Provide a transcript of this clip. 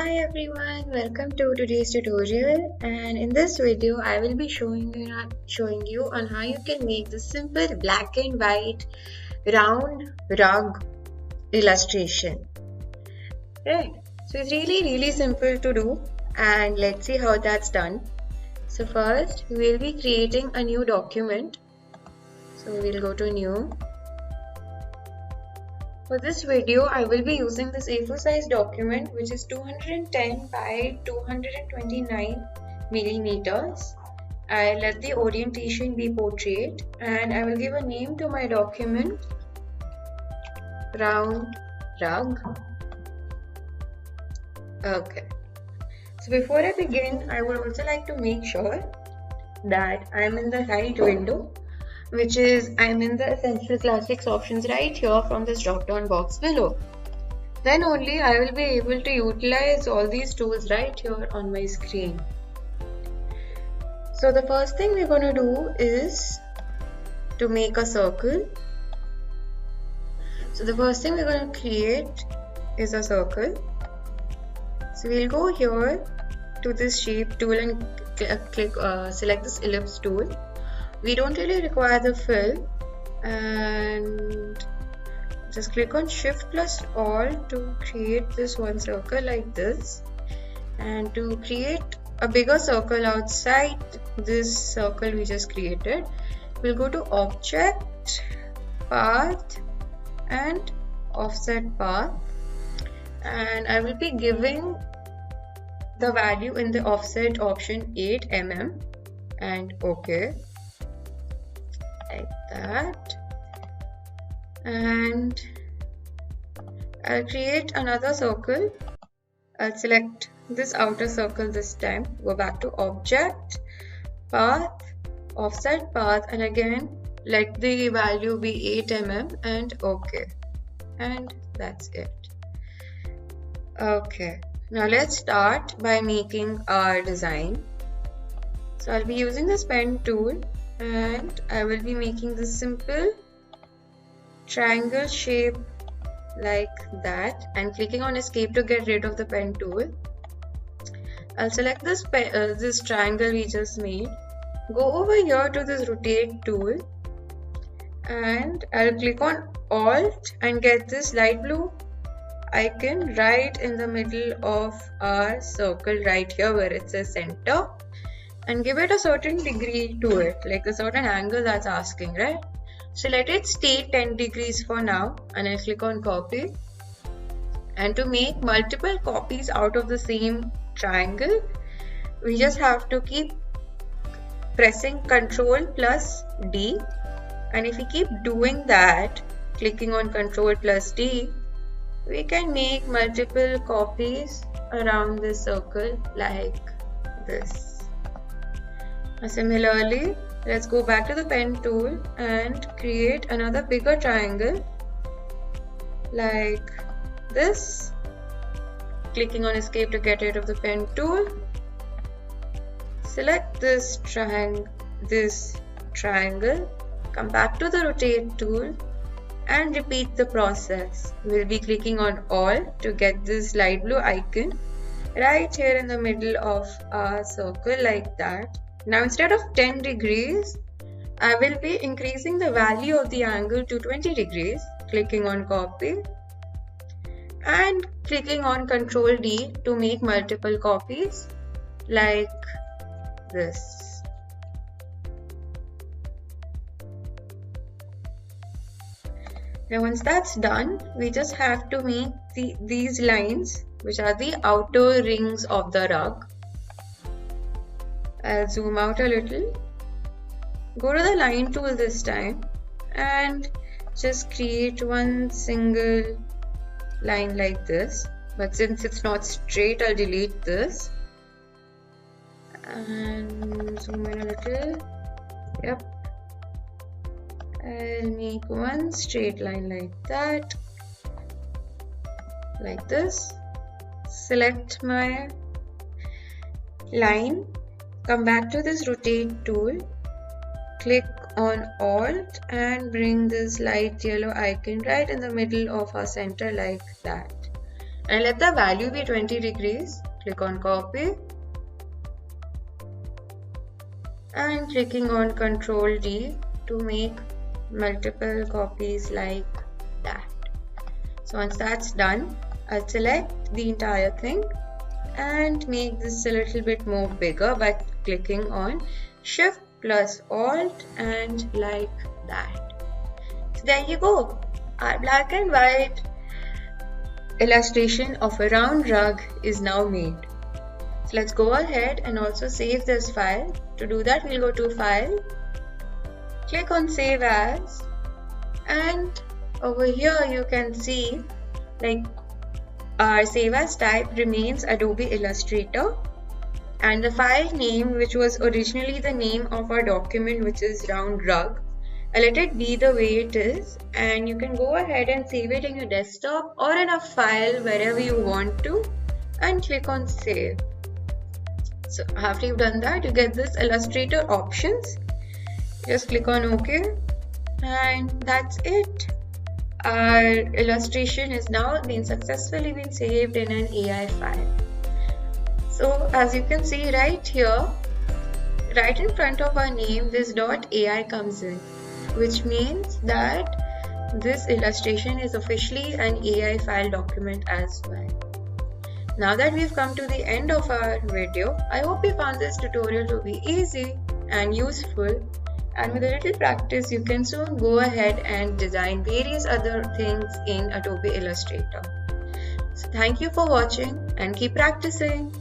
Hi everyone, welcome to today's tutorial, and in this video I will be showing you on how you can make the simple black and white round rug illustration. Right, so it's really simple to do, and let's see how that's done. So first we will be creating a new document. So we'll go to new. For this video, I will be using this A4 size document which is 210 by 229 millimeters. I let the orientation be portrait and I will give a name to my document, round rug. Okay. So before I begin, I would also like to make sure that I am in the right window, which is I'm in the Essential Classics options right here from this drop down box below. Then only I will be able to utilize all these tools right here on my screen. So the first thing we're going to do is to make a circle. So the first thing we're going to create is a circle. So we'll go here to this shape tool and select this ellipse tool. We don't really require the fill, and just click on Shift plus Alt to create this one circle like this, and to create a bigger circle outside this circle we just created, we'll go to Object, Path and Offset Path, and I will be giving the value in the offset option 8 mm and OK. Like that, and I'll create another circle. I'll select this outer circle this time, go back to Object, Path, Offset Path, and again let the value be 8 mm and OK, and that's it. Okay, now let's start by making our design. So I'll be using this pen tool and I will be making this simple triangle shape like that and clicking on escape to get rid of the pen tool. I'll select this triangle we just made, go over here to this rotate tool, and I'll click on Alt and get this light blue icon right in the middle of our circle right here where it says center, and give it a certain degree to it, like a certain angle that's asking, right? So let it stay 10 degrees for now, and I'll click on copy. And to make multiple copies out of the same triangle, we just have to keep pressing Ctrl plus D, and if we keep doing that, clicking on Ctrl plus D, we can make multiple copies around this circle like this. Similarly, let's go back to the pen tool and create another bigger triangle like this. Clicking on escape to get rid of the pen tool. Select this triangle, come back to the rotate tool and repeat the process. We'll be clicking on Alt to get this light blue icon right here in the middle of our circle like that. Now instead of 10 degrees, I will be increasing the value of the angle to 20 degrees, clicking on copy and clicking on Ctrl D to make multiple copies like this. Now once that's done, we just have to make these lines, which are the outer rings of the rug. I'll zoom out a little, go to the line tool this time and just create one single line like this, but since it's not straight, I'll delete this and zoom in a little. Yep, I'll make one straight line like that, like this. Select my line, come back to this rotate tool, click on Alt and bring this light yellow icon right in the middle of our center like that. and let the value be 20 degrees. Click on copy and clicking on Ctrl D to make multiple copies like that. So once that's done, I'll select the entire thing and make this a little bit more bigger by clicking on Shift plus Alt and like that. So there you go. Our black and white illustration of a round rug is now made. So let's go ahead and also save this file. To do that, we'll go to File, click on Save As, and over here you can see like our Save As type remains Adobe Illustrator, and the file name, which was originally the name of our document, which is round rug, I'll let it be the way it is, and you can go ahead and save it in your desktop or in a file wherever you want to, and click on Save. So after you've done that, you get this Illustrator options. Just click on OK, and that's it. Our illustration is now successfully been saved in an AI file. So as you can see right here, right in front of our name, this .ai comes in, which means that this illustration is officially an AI file document as well. Now that we've come to the end of our video, I hope you found this tutorial to be easy and useful, and with a little practice you can soon go ahead and design various other things in Adobe Illustrator. So thank you for watching and keep practicing.